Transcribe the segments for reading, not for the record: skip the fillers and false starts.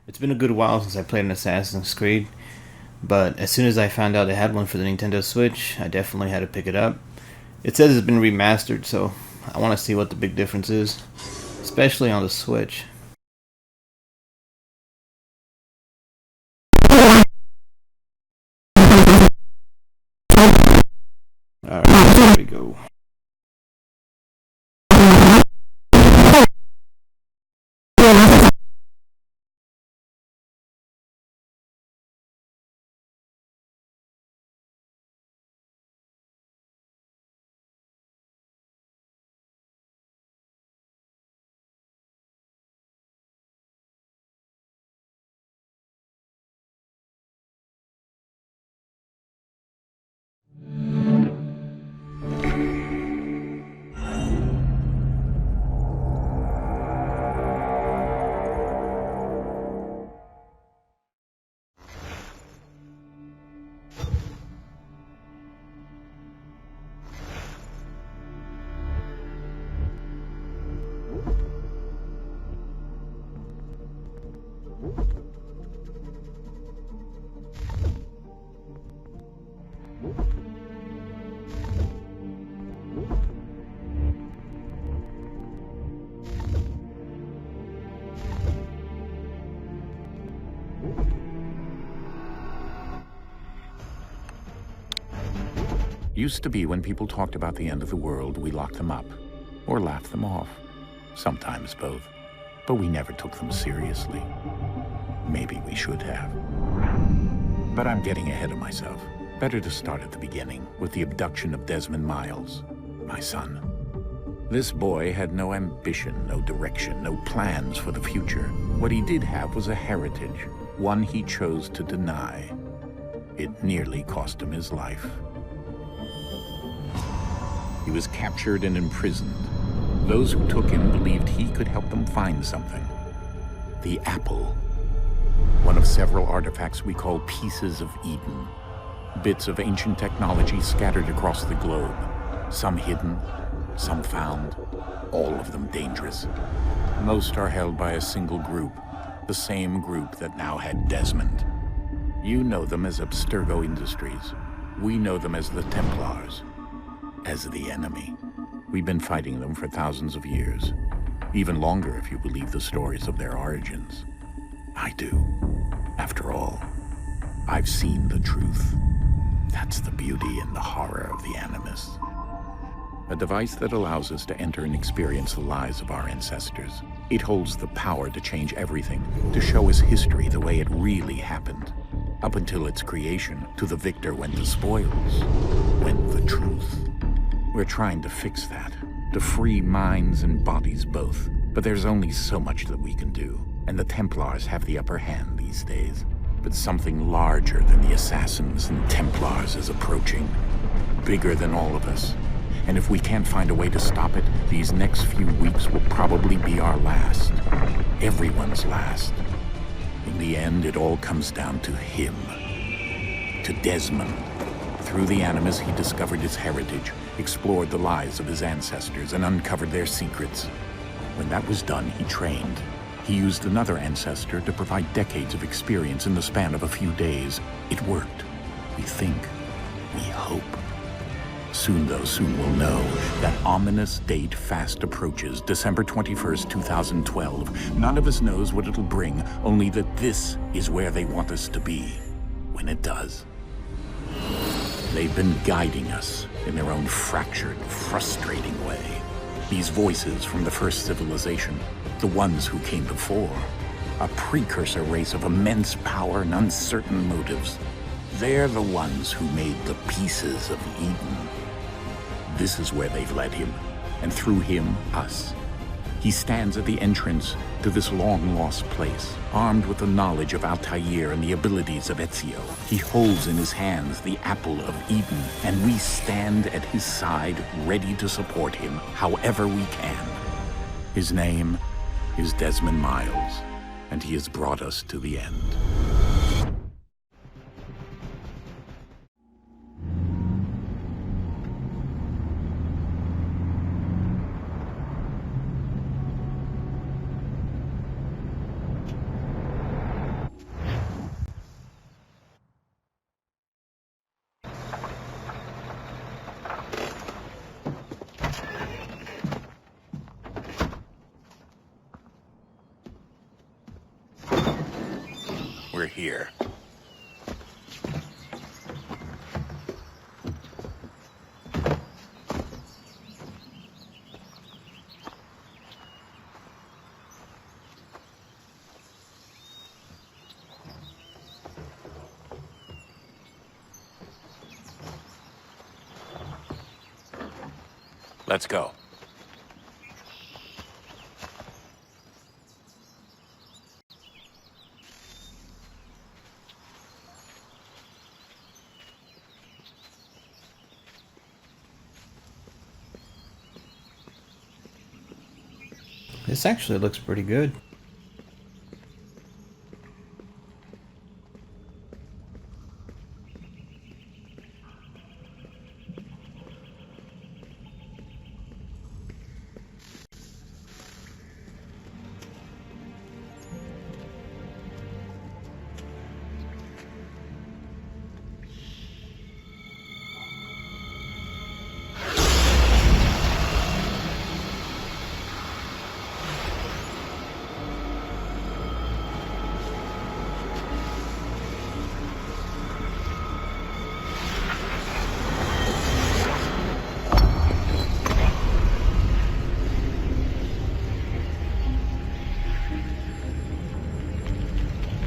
It's been a good while since I played an Assassin's Creed, but as soon as I found out it had one for the Nintendo Switch, I definitely had to pick it up. It says it's been remastered, so I want to see what the big difference is, especially on the Switch. Alright, here we go. Used to be when people talked about the end of the world, we locked them up, or laughed them off. Sometimes both. But we never took them seriously. Maybe we should have. But I'm getting ahead of myself. Better to start at the beginning, with the abduction of Desmond Miles, my son. This boy had no ambition, no direction, no plans for the future. What he did have was a heritage, one he chose to deny. It nearly cost him his life. He was captured and imprisoned. Those who took him believed he could help them find something. The apple. One of several artifacts we call pieces of Eden. Bits of ancient technology scattered across the globe. Some hidden, some found, all of them dangerous. Most are held by a single group, the same group that now had Desmond. You know them as Abstergo Industries. We know them as the Templars. As the enemy. We've been fighting them for thousands of years. Even longer if you believe the stories of their origins. I do. After all, I've seen the truth. That's the beauty and the horror of the Animus. A device that allows us to enter and experience the lives of our ancestors. It holds the power to change everything, to show us history the way it really happened. Up until its creation, to the victor went the spoils, went the truth. We're trying to fix that, to free minds and bodies both. But there's only so much that we can do, and the Templars have the upper hand these days. But something larger than the Assassins and Templars is approaching, bigger than all of us. And if we can't find a way to stop it, these next few weeks will probably be our last. Everyone's last. In the end, it all comes down to him. To Desmond. Through the Animus, he discovered his heritage, explored the lives of his ancestors, and uncovered their secrets. When that was done, he trained. He used another ancestor to provide decades of experience in the span of a few days. It worked. We think. We hope. Soon, though, soon we'll know. That ominous date fast approaches, December 21st, 2012. None of us knows what it'll bring, only that this is where they want us to be, when it does. They've been guiding us in their own fractured, frustrating way. These voices from the first civilization, the ones who came before, a precursor race of immense power and uncertain motives. They're the ones who made the pieces of Eden. This is where they've led him, and through him, us. He stands at the entrance to this long-lost place, armed with the knowledge of Altair and the abilities of Ezio. He holds in his hands the apple of Eden, and we stand at his side, ready to support him however we can. His name is Desmond Miles, and he has brought us to the end. we're here. Let's go. This actually looks pretty good.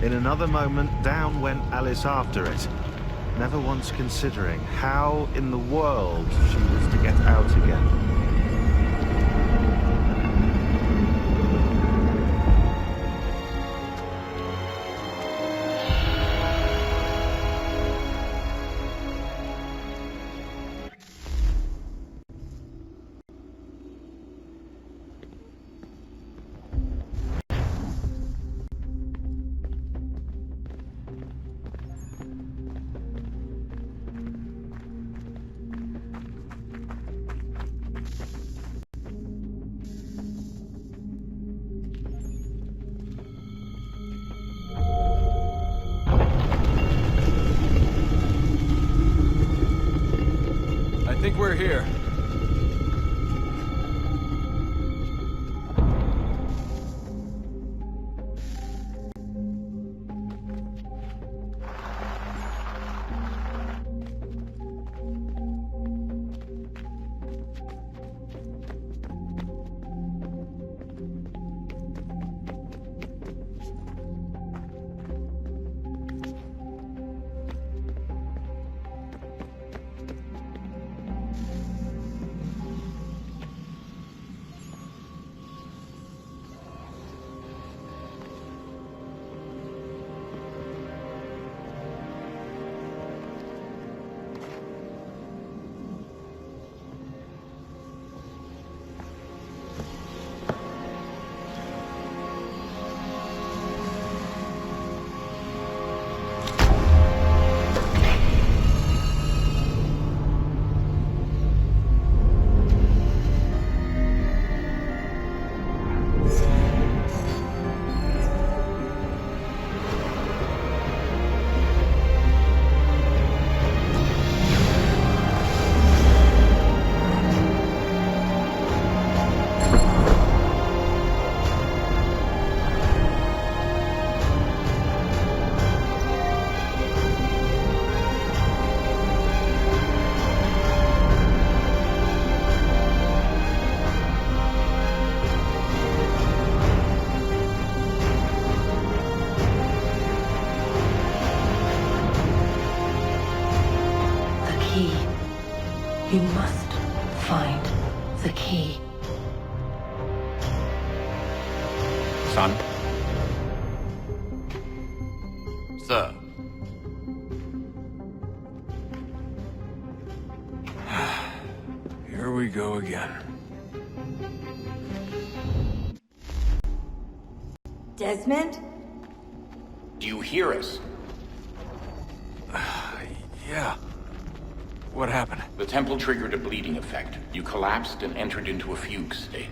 In another moment, down went Alice after it, never once considering how in the world she was to get out again. I think we're here. You must find the key. Son? Sir. Here we go again. Desmond? Do you hear us? Yeah. What happened? The temple triggered a bleeding effect. You collapsed and entered into a fugue state.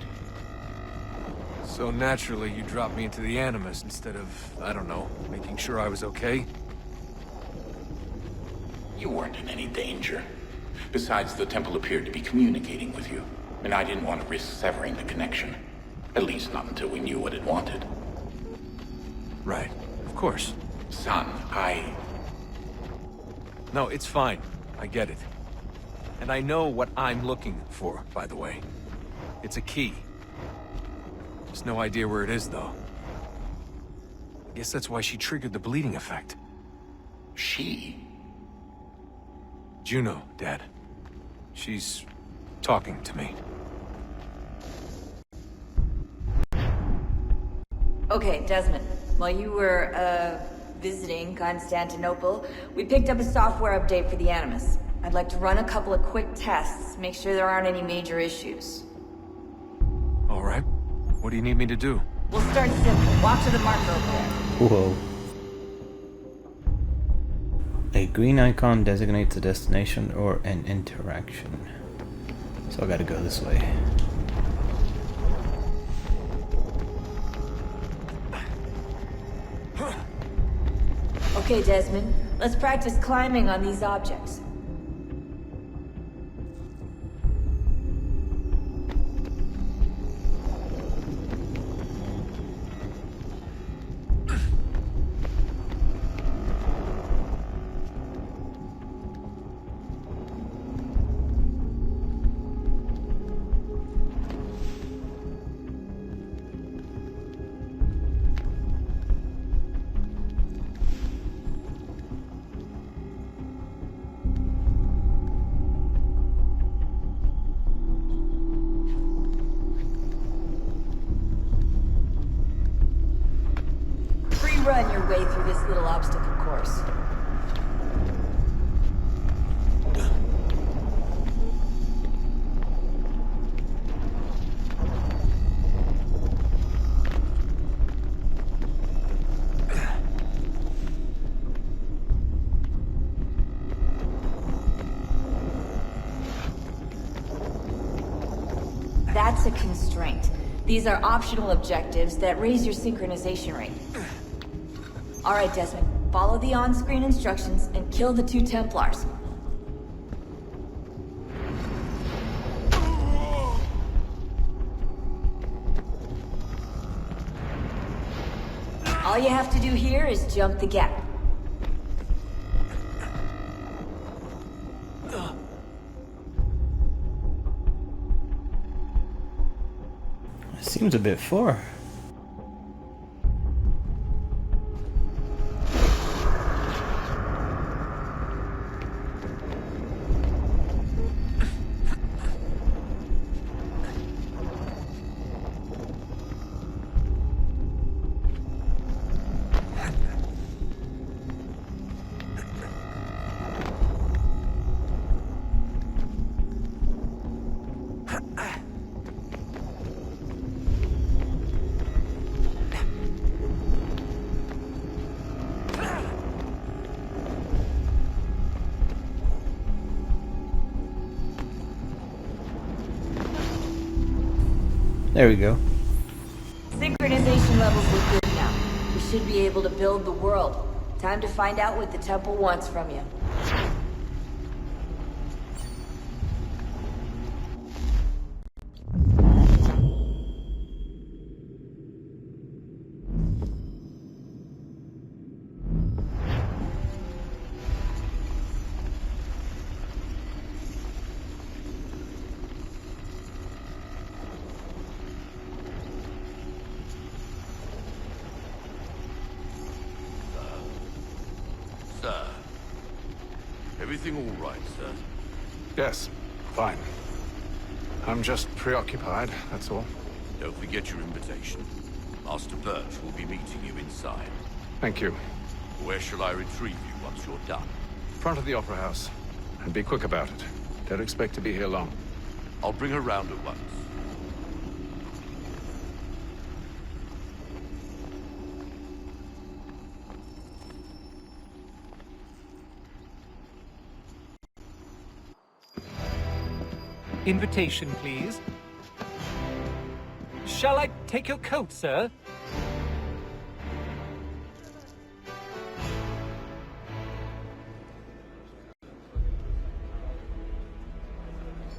So naturally, you dropped me into the Animus instead of, I don't know, making sure I was okay? You weren't in any danger. Besides, the temple appeared to be communicating with you, and I didn't want to risk severing the connection. At least not until we knew what it wanted. Right. Of course. Son, No, it's fine. I get it. And I know what I'm looking for, by the way. It's a key. Just no idea where it is, though. I guess that's why she triggered the bleeding effect. She? Juno, Dad. She's talking to me. Okay, Desmond. While you were, visiting Constantinople, we picked up a software update for the Animus. I'd like to run a couple of quick tests, make sure there aren't any major issues. All right. What do you need me to do? We'll start simple. Walk to the marker over there. Whoa. A green icon designates a destination or an interaction. So I gotta go this way. Okay, Desmond. Let's practice climbing on these objects. Run your way through this little obstacle course. That's a constraint. These are optional objectives that raise your synchronization rate. All right, Desmond. Follow the on-screen instructions and kill the 2 Templars. All you have to do here is jump the gap. Seems a bit far. There we go. Synchronization levels look good now. We should be able to build the world. Time to find out what the temple wants from you. Sir. Everything all right, sir? Yes, fine. I'm just preoccupied, that's all. Don't forget your invitation. Master Birch will be meeting you inside. Thank you. Where shall I retrieve you once you're done? Front of the Opera House. And be quick about it. Don't expect to be here long. I'll bring her round at once. Invitation, please. Shall I take your coat, sir?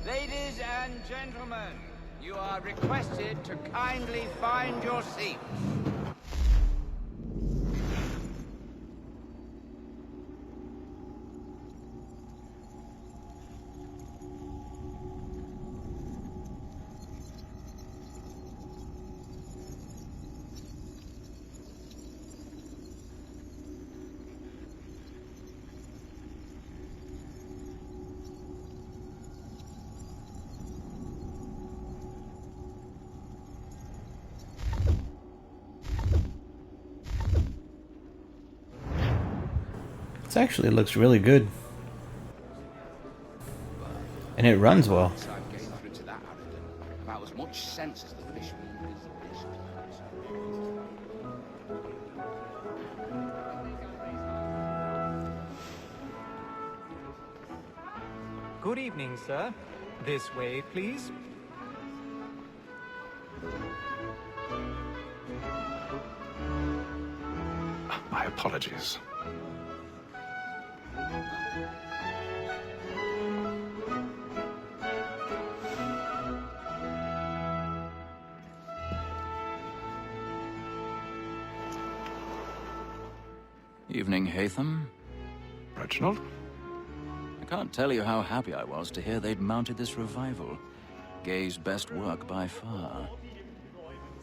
Ladies and gentlemen, you are requested to kindly find your seats. This actually looks really good. And it runs well. About as much sense as the fishmonger. Good evening, sir. This way, please. My apologies. Evening, Hatham. Reginald? I can't tell you how happy I was to hear they'd mounted this revival. Gay's best work by far.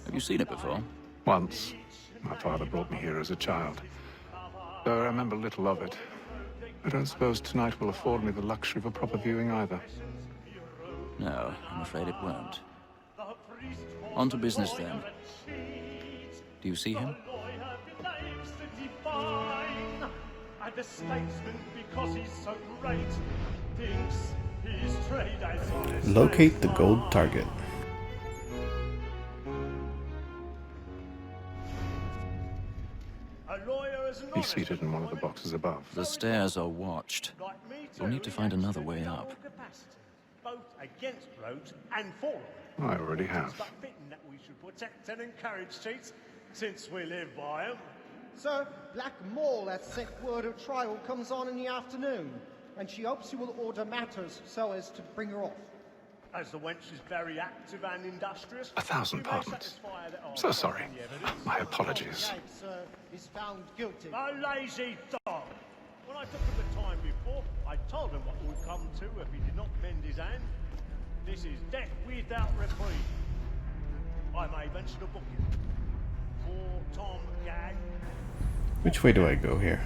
Have you seen it before? Once. My father brought me here as a child. Though I remember little of it. I don't suppose tonight will afford me the luxury of a proper viewing either. No, I'm afraid it won't. On to business then. Do you see him? And the statesman, because he's so great, thinks his trade as honest. Locate the gold target. He's seated in one of the boxes above. The stairs are watched. You'll need to find another way up. Both against roads and for them. I already have. But fitting that we should protect and encourage cheats, since we live by them. Sir, Black Mall has sent word of trial comes on in the afternoon, and she hopes you will order matters so as to bring her off. As the wench is very active and industrious, 1,000 pardons. So sorry. My apologies. Sir is found guilty. A lazy dog. When I took him the time before, I told him what would come to if he did not mend his hand. This is death without reprieve. I may venture to book him. For Tom Gag. Which way do I go here?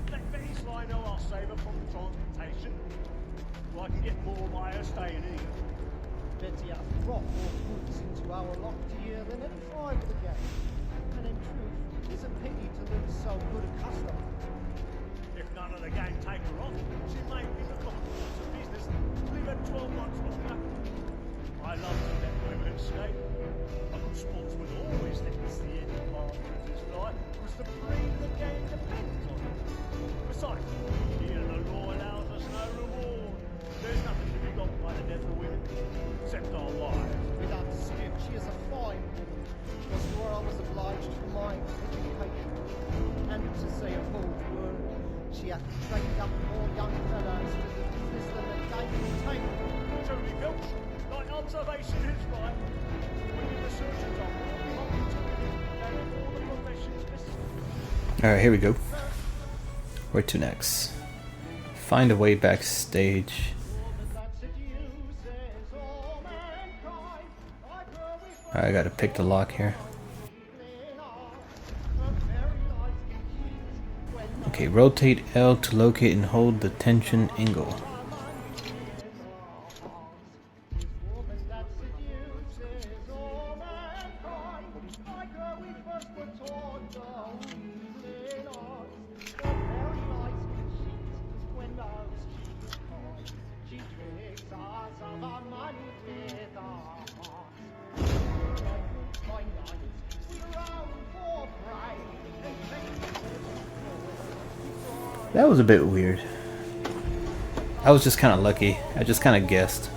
Let Betty Sly know I'll save her from transportation. Or I can get more by her staying here. Betty has brought more goods into our locked year than any five of the gang. And in truth, it is a pity to lose so good a customer. If none of the gang take her off, she may be the course of business. Leave her 12 months longer. I love to let women escape. A good sportsman always lets the end partners fly, because the breed of the game depends on it. Besides, here the law allows us no reward. There's nothing to be got by the death of women, except our wives. Without dispute, she is a fine woman. Was where I was obliged for my education. And to say a bold word, she hath trained up more young fellows to the business than the game can take. Truly, Filch, like observation is right. When the researchers are more competent than all the professions listed. Alright, here we go. Where to next? Find a way backstage. Alright, I gotta pick the lock here. Okay, rotate L to locate and hold the tension angle. That was a bit weird. I was just kind of lucky. I just kind of guessed.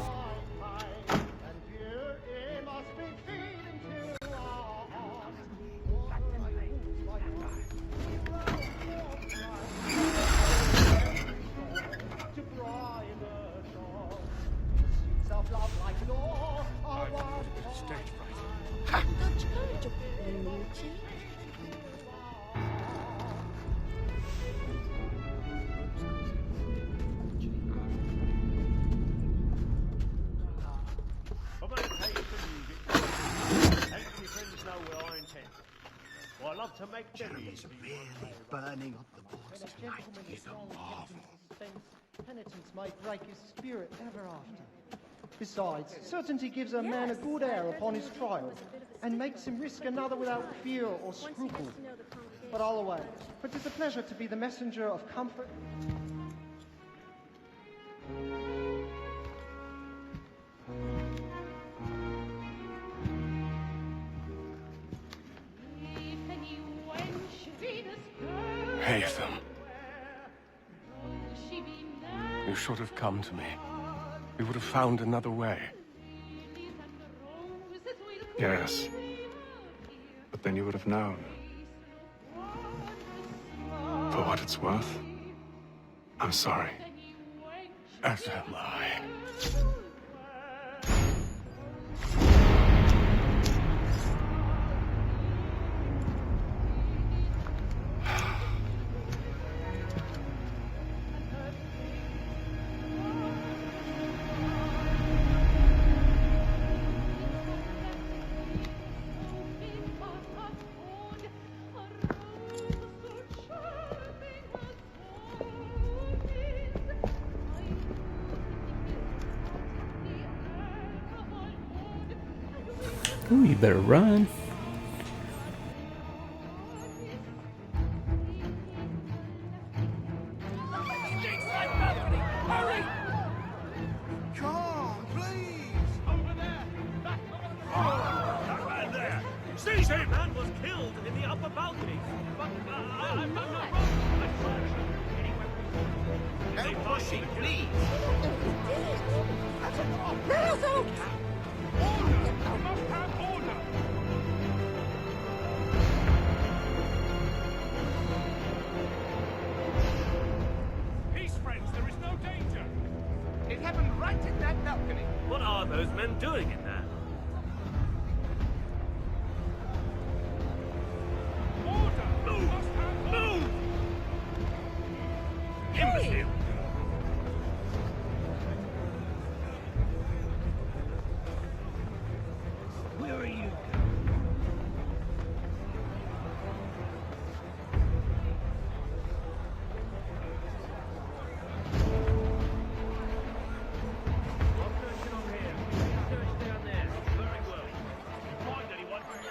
Jerry's really burning up the boards tonight. He's a marvel. Penitence may break his spirit ever after. Besides, certainty gives a man a good air upon his trial, and makes him risk another without fear or scruple. but I'll away. For 'tis a pleasure to be the messenger of comfort. Haytham. You should have come to me. We would have found another way. Yes. But then you would have known. For what it's worth, I'm sorry. As am I. Ooh, you better run. Seize him! Man was killed in the upper balcony. But I'm not wrong. No pushing, please. Order! We must have order! Peace, friends. There is no danger. It happened right in that balcony. What are those men doing in there? Order! Move! Must have move! Imbecile! Where are you?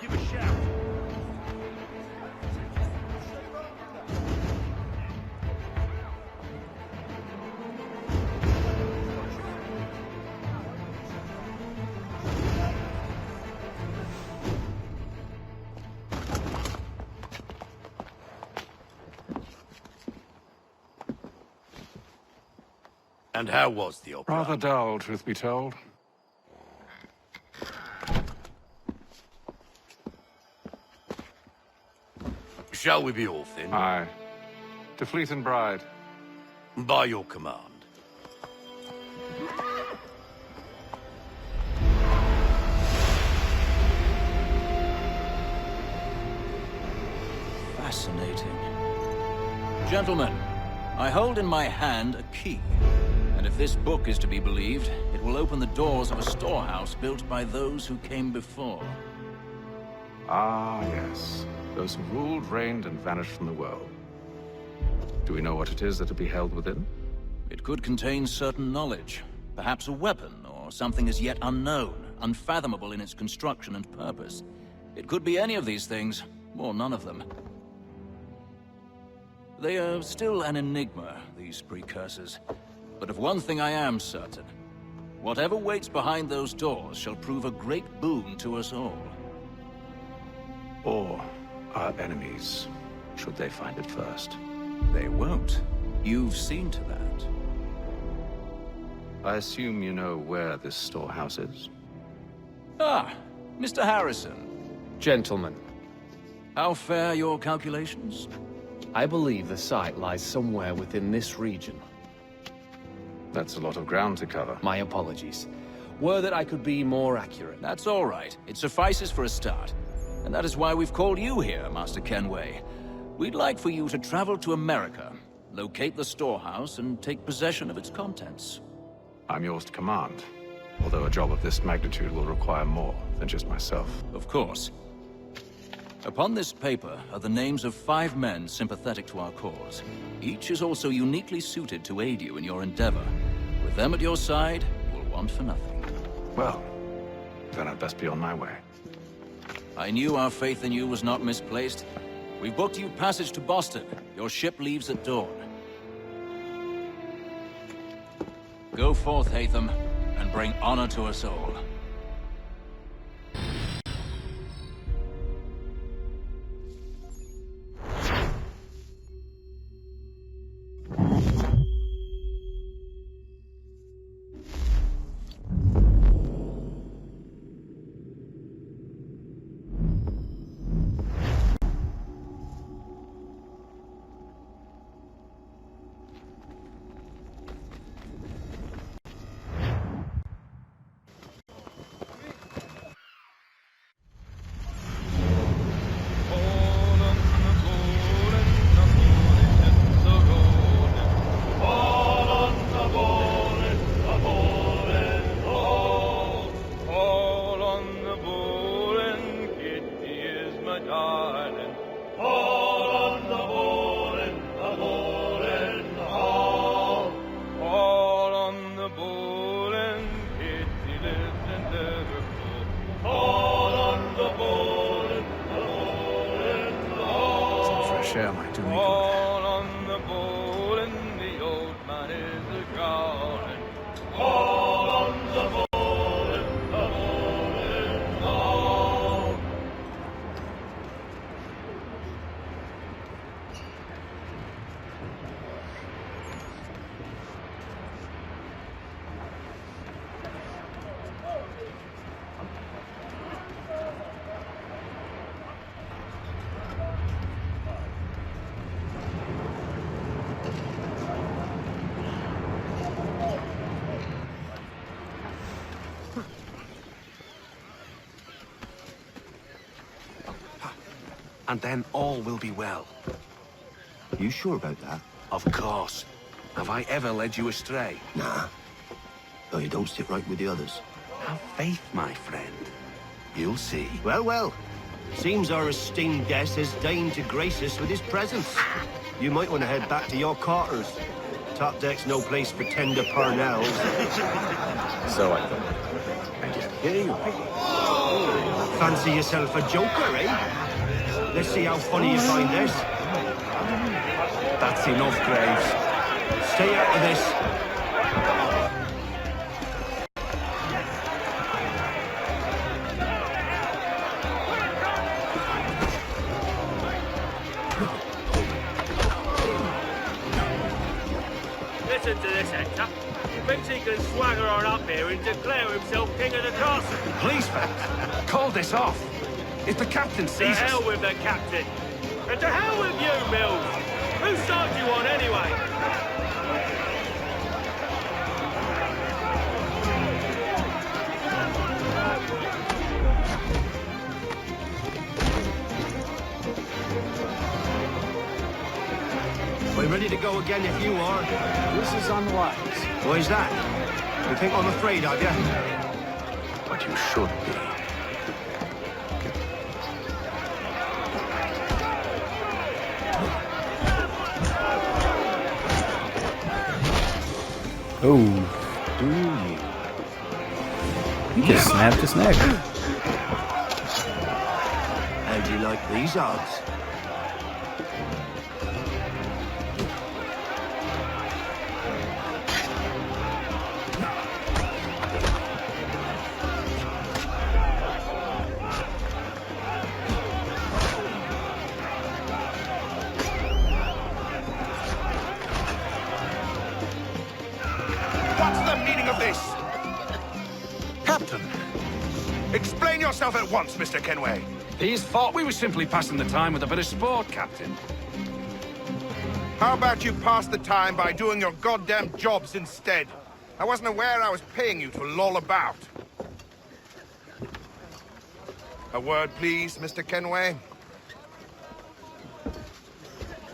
Give a shout. And how was the opera? Rather dull, truth be told. Shall we be off then? Aye. To Fleet and Bride. By your command. Fascinating. Gentlemen, I hold in my hand a key. And if this book is to be believed, it will open the doors of a storehouse built by those who came before. Ah, yes. Those who ruled, reigned, and vanished from the world. Do we know what it is that will be held within? It could contain certain knowledge. Perhaps a weapon, or something as yet unknown, unfathomable in its construction and purpose. It could be any of these things, or none of them. They are still an enigma, these precursors. But of one thing I am certain. Whatever waits behind those doors shall prove a great boon to us all. Or our enemies, should they find it first. They won't. You've seen to that. I assume you know where this storehouse is? Ah, Mr. Harrison. Gentlemen, How fare your calculations? I believe the site lies somewhere within this region. That's a lot of ground to cover. My apologies. Were that I could be more accurate. That's all right. It suffices for a start. And that is why we've called you here, Master Kenway. We'd like for you to travel to America, locate the storehouse, and take possession of its contents. I'm yours to command. Although a job of this magnitude will require more than just myself. Of course. Upon this paper are the names of 5 men sympathetic to our cause. Each is also uniquely suited to aid you in your endeavor. With them at your side, you will want for nothing. Well, then I'd best be on my way. I knew our faith in you was not misplaced. We booked you passage to Boston. Your ship leaves at dawn. Go forth, Hatham, and bring honor to us all. Share might do me good. All on the bowl and the old man is a growling. All on the bowl and the bowl is all. And then all will be well. You sure about that? Of course. Have I ever led you astray? Nah. Though you don't sit right with the others. Have faith, my friend. You'll see. Well, well. Seems our esteemed guest has deigned to grace us with his presence. You might want to head back to your quarters. Top deck's no place for tender parnells. So I thought. And yet here you are. Fancy yourself a joker, eh? Let's see how funny you find this. That's enough, Graves. Stay out of this. Listen to this, Hector. Thinks he can swagger on up here and declare himself king of the castle. Please, fellas, call this off. If the captain sees us... To hell with the captain. And to hell with you, Mills. Whose side you on, anyway? We're ready to go again if you are. This is unwise. Why is that? You think I'm afraid of you? But you should be. Oh. Do you? He just snapped his neck. How do you like these odds? Explain yourself at once, Mr. Kenway. He's thought we were simply passing the time with a bit of sport, Captain. How about you pass the time by doing your goddamn jobs instead? I wasn't aware I was paying you to loll about. A word, please, Mr. Kenway.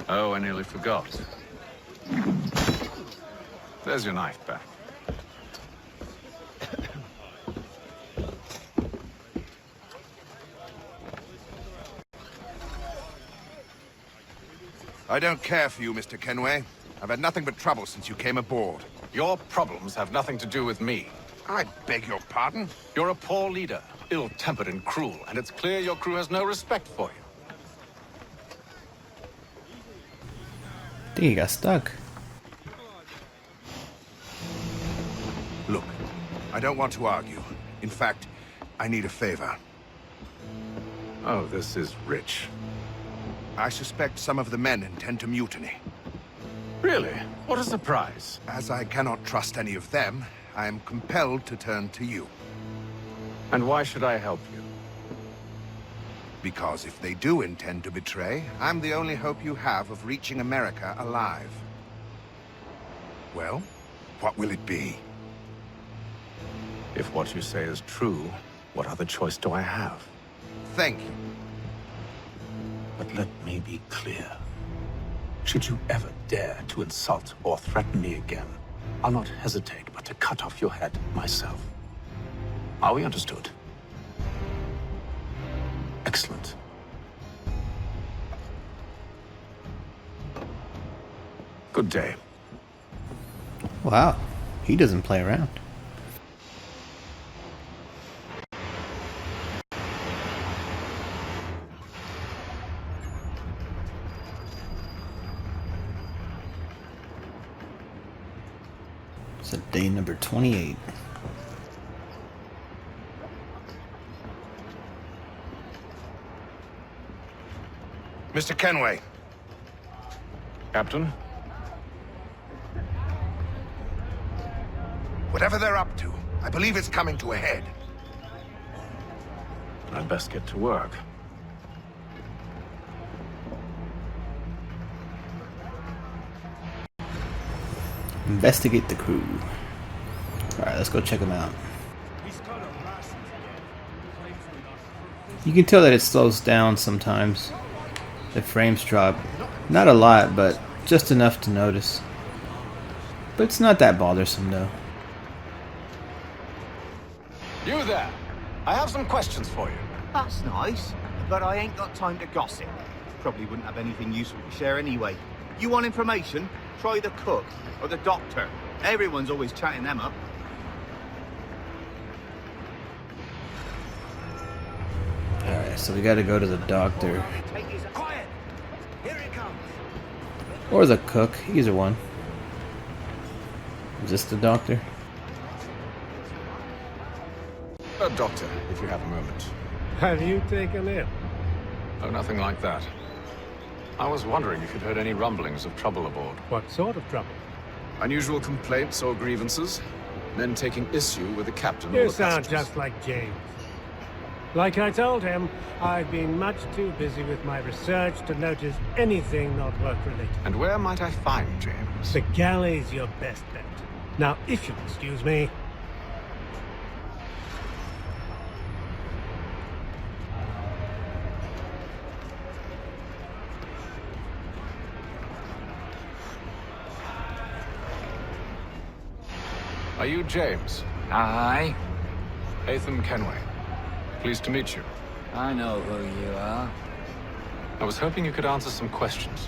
Oh, I nearly forgot. There's your knife back. I don't care for you, Mr. Kenway. I've had nothing but trouble since you came aboard. Your problems have nothing to do with me. I beg your pardon? You're a poor leader, ill-tempered and cruel, and it's clear your crew has no respect for you. I think he got stuck. Look, I don't want to argue. In fact, I need a favor. Oh, this is rich. I suspect some of the men intend to mutiny. Really? What a surprise. As I cannot trust any of them, I am compelled to turn to you. And why should I help you? Because if they do intend to betray, I'm the only hope you have of reaching America alive. Well, what will it be? If what you say is true, what other choice do I have? Thank you. But let me be clear. Should you ever dare to insult or threaten me again, I'll not hesitate but to cut off your head myself. Are we understood? Excellent. Good day. Wow, he doesn't play around. So day number 28. Mr. Kenway. Captain? Whatever they're up to, I believe it's coming to a head. I'd best get to work. Investigate the crew. Alright, let's go check them out. You can tell that it slows down sometimes. The frames drop. Not a lot, but just enough to notice. But it's not that bothersome though. You there! I have some questions for you. That's nice, but I ain't got time to gossip. Probably wouldn't have anything useful to share anyway. You want information? Try the cook or the doctor. Everyone's always chatting them up. Alright, so we gotta go to the doctor. Quiet! Here he comes! Or the cook, either one. Is this the doctor? Doctor, if you have a moment. Have you taken ill? Oh, nothing like that. I was wondering if you'd heard any rumblings of trouble aboard. What sort of trouble? Unusual complaints or grievances? Men taking issue with the captain or You the sound passengers? just like James. Like I told him, I've been much too busy with my research to notice anything not work-related. And where might I find James? The galley's your best bet. Now, if you'll excuse me... Are you James? Aye. Ethan Kenway. Pleased to meet you. I know who you are. I was hoping you could answer some questions.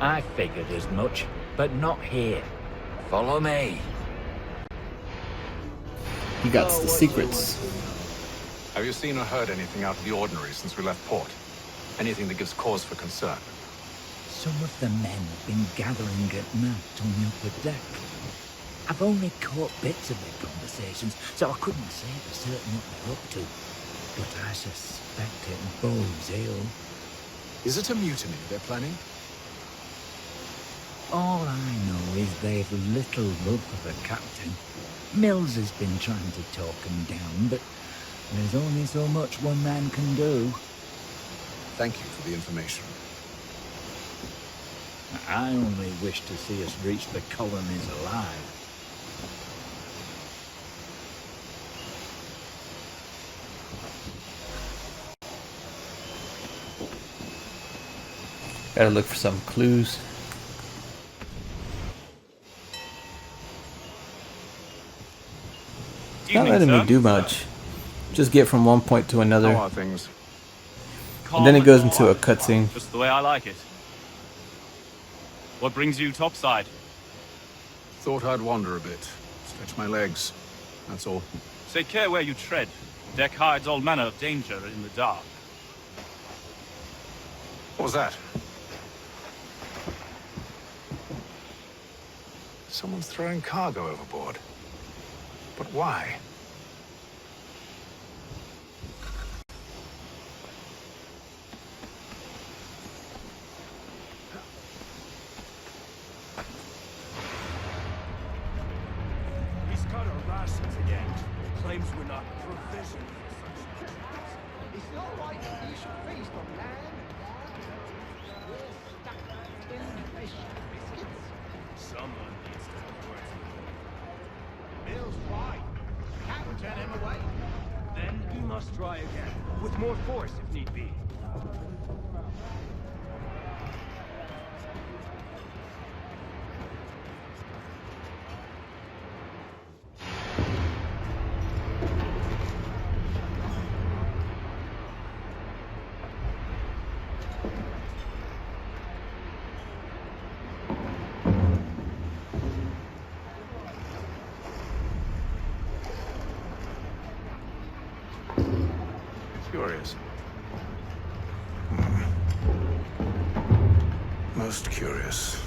I figured as much, but not here. Follow me. He got the secrets. Have you seen or heard anything out of the ordinary since we left port? Anything that gives cause for concern? Some of the men have been gathering at night on the upper deck. I've only caught bits of their conversations, so I couldn't say for certain what they're up to. But I suspect it bodes ill. Is it a mutiny they're planning? All I know is they've little love for the captain. Mills has been trying to talk him down, but there's only so much one man can do. Thank you for the information. I only wish to see us reach the colonies alive. Gotta look for some clues. It's not letting me do much. Just get from one point to another. How are things? And then it goes into a cutscene. Just the way I like it. What brings you topside? Thought I'd wander a bit. Stretch my legs. That's all. Take care where you tread. Deck hides all manner of danger in the dark. What was that? Someone's throwing cargo overboard. But why? He's got our rations again. Claims we're not provisioned for such. It's not right that you should feast on land. We're stuck in fish and biscuits. Someone needs to have words with him. Bill's right. Can't turn him away. Then we must try again, with more force if need be. Curious. Most curious.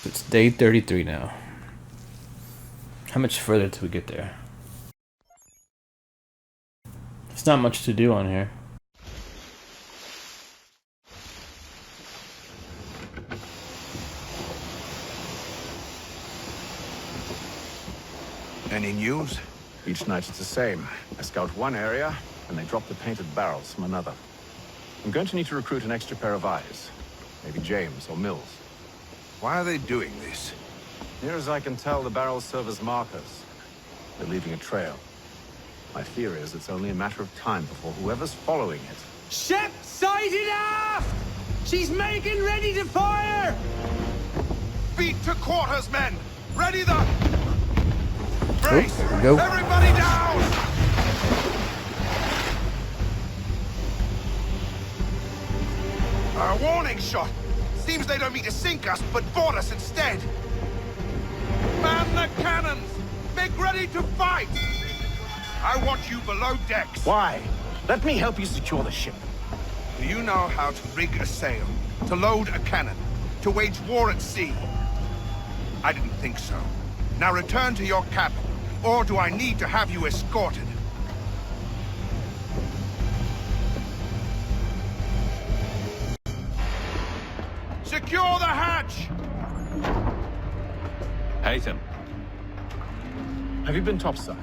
It's day 33 now. How much further till we get there? There's not much to do on here. Any news? Each night it's the same. I scout one area, and they drop the painted barrels from another. I'm going to need to recruit an extra pair of eyes. Maybe James or Mills. Why are they doing this? Near as I can tell, the barrels serve as markers. They're leaving a trail. My fear is it's only a matter of time before whoever's following it. Ship sighted aft! She's making ready to fire! Beat to quarters, men! Ready the... Brace! There we go. Everybody down! A warning shot! Seems they don't mean to sink us, but board us instead! Man the cannons! Make ready to fight! I want you below decks! Why? Let me help you secure the ship. Do you know how to rig a sail? To load a cannon? To wage war at sea? I didn't think so. Now return to your cabin, or do I need to have you escorted? Secure the hatch! Haytham. Have you been topside?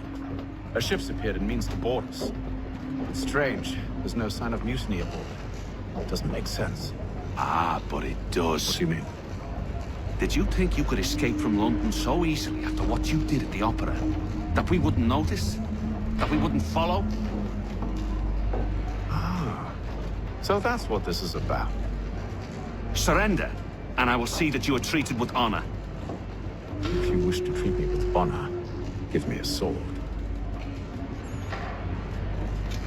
A ship's appeared and means to board us. It's strange. There's no sign of mutiny aboard. It doesn't make sense. Ah, but it does. What do you mean? Did you think you could escape from London so easily after what you did at the opera? That we wouldn't notice? That we wouldn't follow? Ah. So that's what this is about. Surrender, and I will see that you are treated with honor. If you wish to treat me with honor, give me a sword.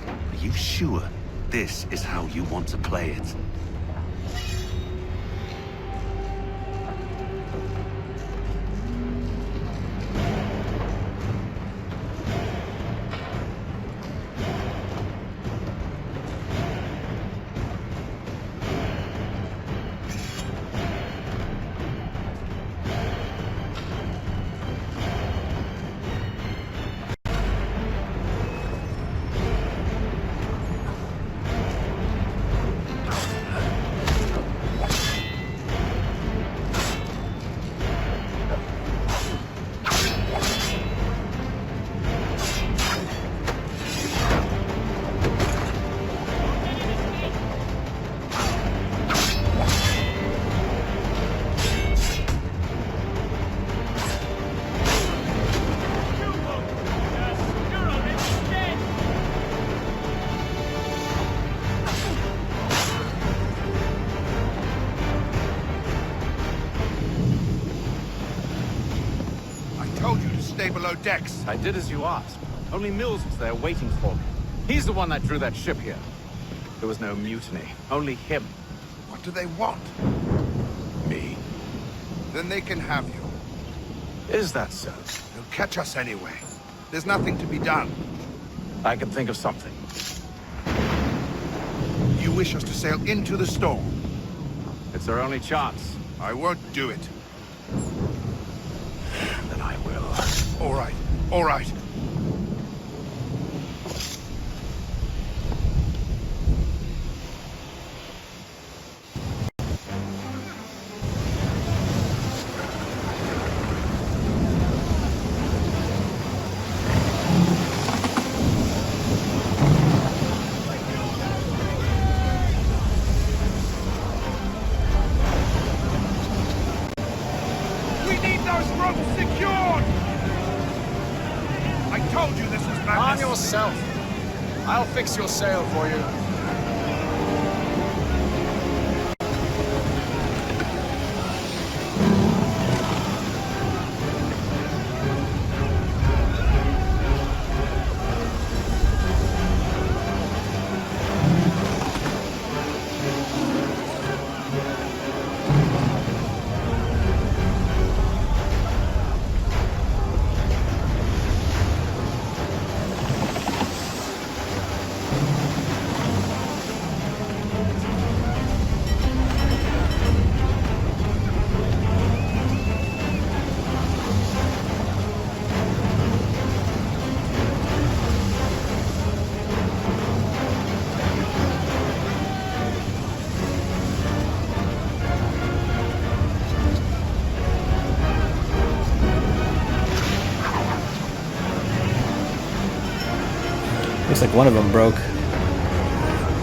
Are you sure this is how you want to play it? Stay below decks. I did as you asked. Only Mills was there waiting for me. He's the one that drew that ship here. There was no mutiny. Only him. What do they want? Me. Then they can have you. Is that so? They'll catch us anyway. There's nothing to be done. I can think of something. You wish us to sail into the storm? It's our only chance. I won't do it. Then I will. All right, all right. Arm yourself. I'll fix your sail for you. Looks like one of them broke.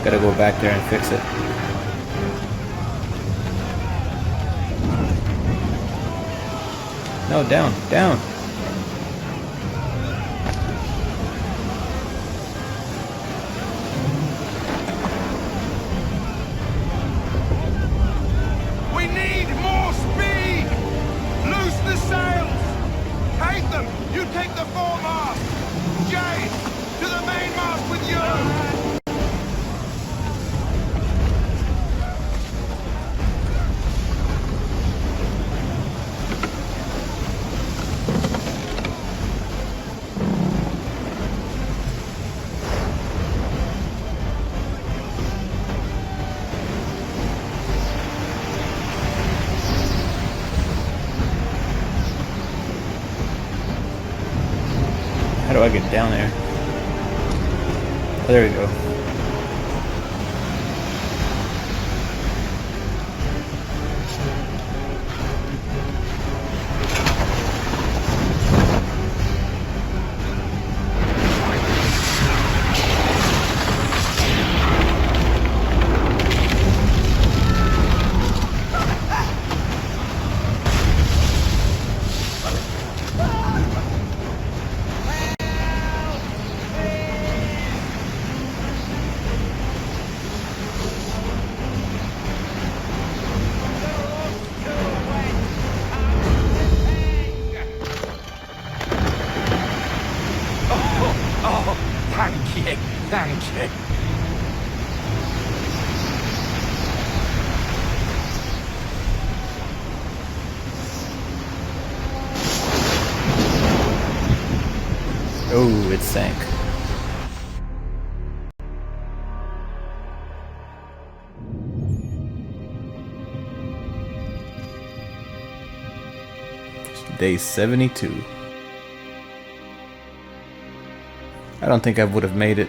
Gotta go back there and fix it. No, down, down. We need more speed! Loose the sails! Haytham, you take the foremast! Jay, to the mainmast with you! How do I get down there? Oh, there we go. Thank you. Oh, it sank. Day 72. I don't think I would have made it.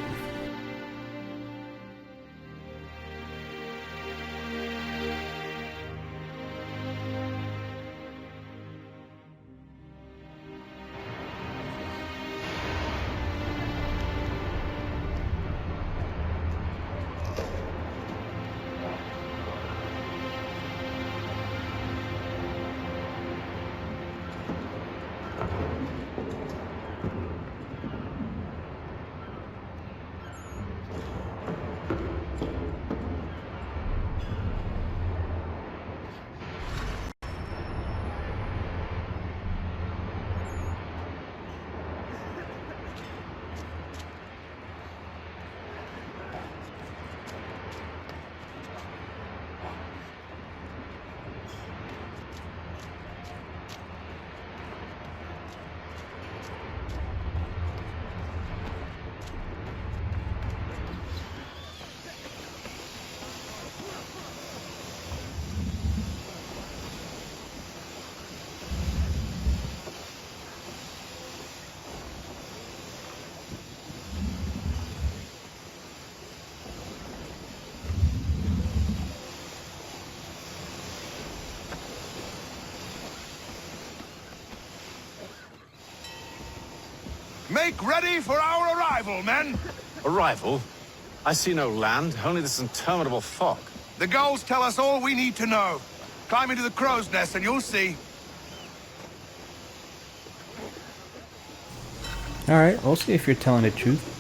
Make ready for our arrival, men! Arrival? I see no land, only this interminable fog. The gulls tell us all we need to know. Climb into the crow's nest and you'll see. Alright, we'll see if you're telling the truth.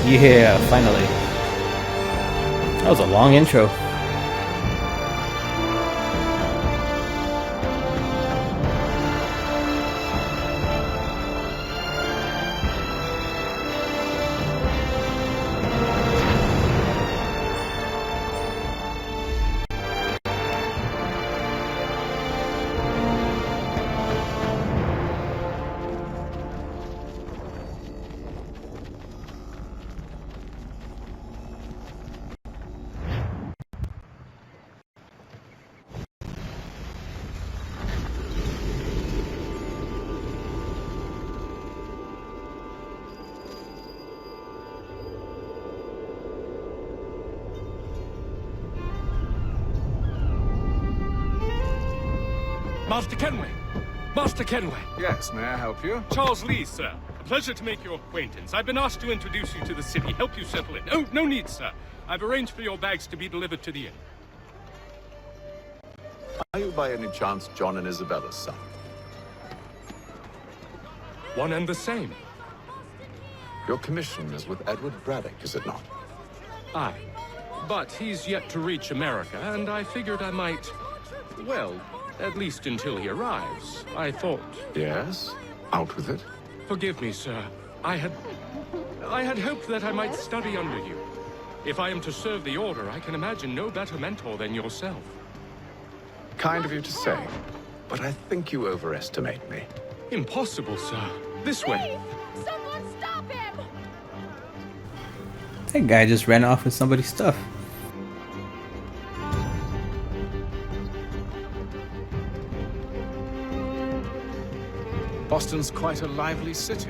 Yeah, finally. That was a long intro. Master Kenway! Master Kenway! Yes, may I help you? Charles Lee, sir. A pleasure to make your acquaintance. I've been asked to introduce you to the city, help you settle in. Oh, no need, sir. I've arranged for your bags to be delivered to the inn. Are you by any chance John and Isabella's son? One and the same. Your commission is with Edward Braddock, is it not? Aye. But he's yet to reach America, and I figured I might... well, at least until he arrives. I thought... Yes? Out with it? Forgive me, sir. I had hoped that I might study under you. If I am to serve the Order, I can imagine no better mentor than yourself. Kind of you to say, but I think you overestimate me. Impossible, sir. This way. Someone stop him! That guy just ran off with somebody's stuff. Boston's quite a lively city.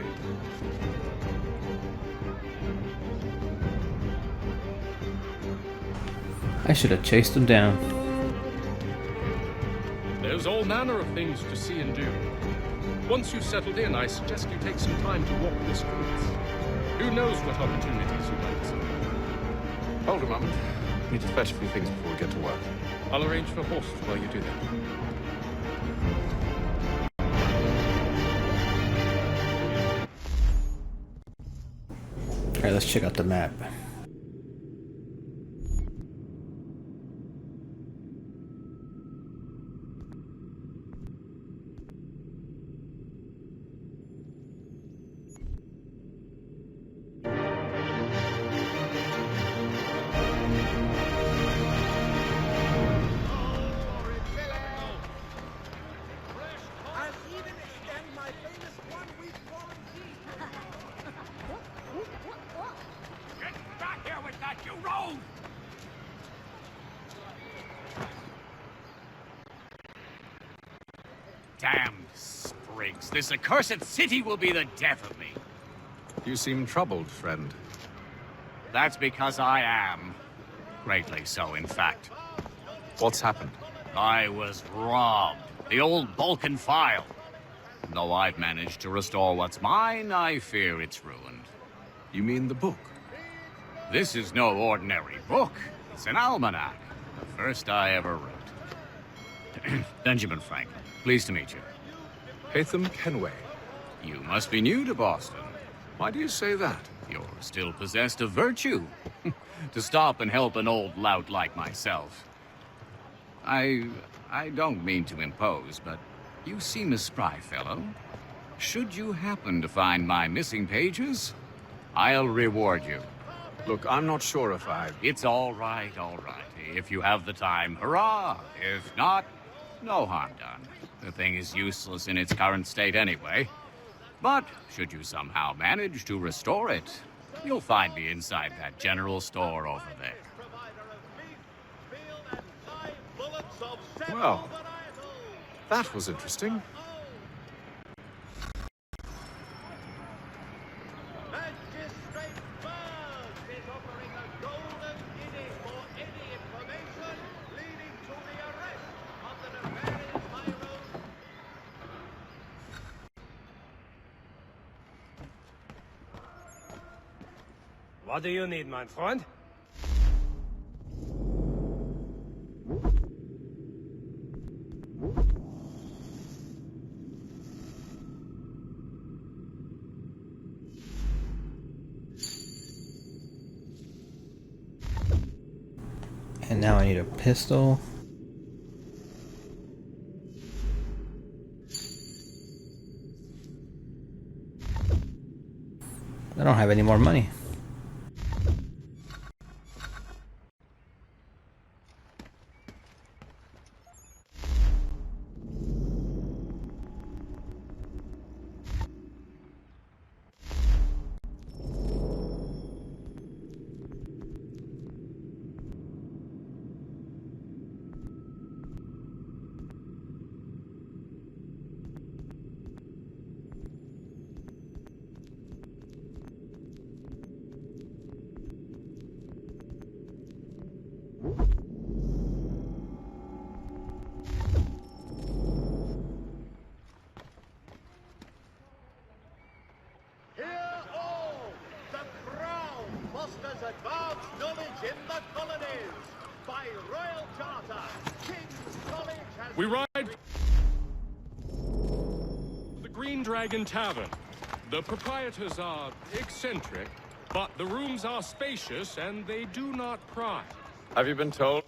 I should have chased him down. There's all manner of things to see and do. Once you've settled in, I suggest you take some time to walk the streets. Who knows what opportunities you might see. Hold a moment. I need to fetch a few things before we get to work. I'll arrange for horses while you do that. Alright, let's check out the map. Damn sprigs. This accursed city will be the death of me. You seem troubled, friend. That's because I am. Greatly so, in fact. What's happened? I was robbed. The old Balkan file. Though I've managed to restore what's mine, I fear it's ruined. You mean the book? This is no ordinary book. It's an almanac. The first I ever wrote. Benjamin Franklin. Pleased to meet you. Haytham Kenway. You must be new to Boston. Why do you say that? You're still possessed of virtue. To stop and help an old lout like myself. I don't mean to impose, but you seem a spry fellow. Should you happen to find my missing pages, I'll reward you. Look, I'm not sure if I... It's all right, all right. If you have the time, hurrah! If not, no harm done. The thing is useless in its current state anyway. But should you somehow manage to restore it, you'll find me inside that general store over there. Well, that was interesting. What do you need, my friend? And now I need a pistol. I don't have any more money. Advanced knowledge in the colonies. By royal charter, King's College has... We ride the Green Dragon Tavern. The proprietors are eccentric, but the rooms are spacious and they do not pry. Have you been told?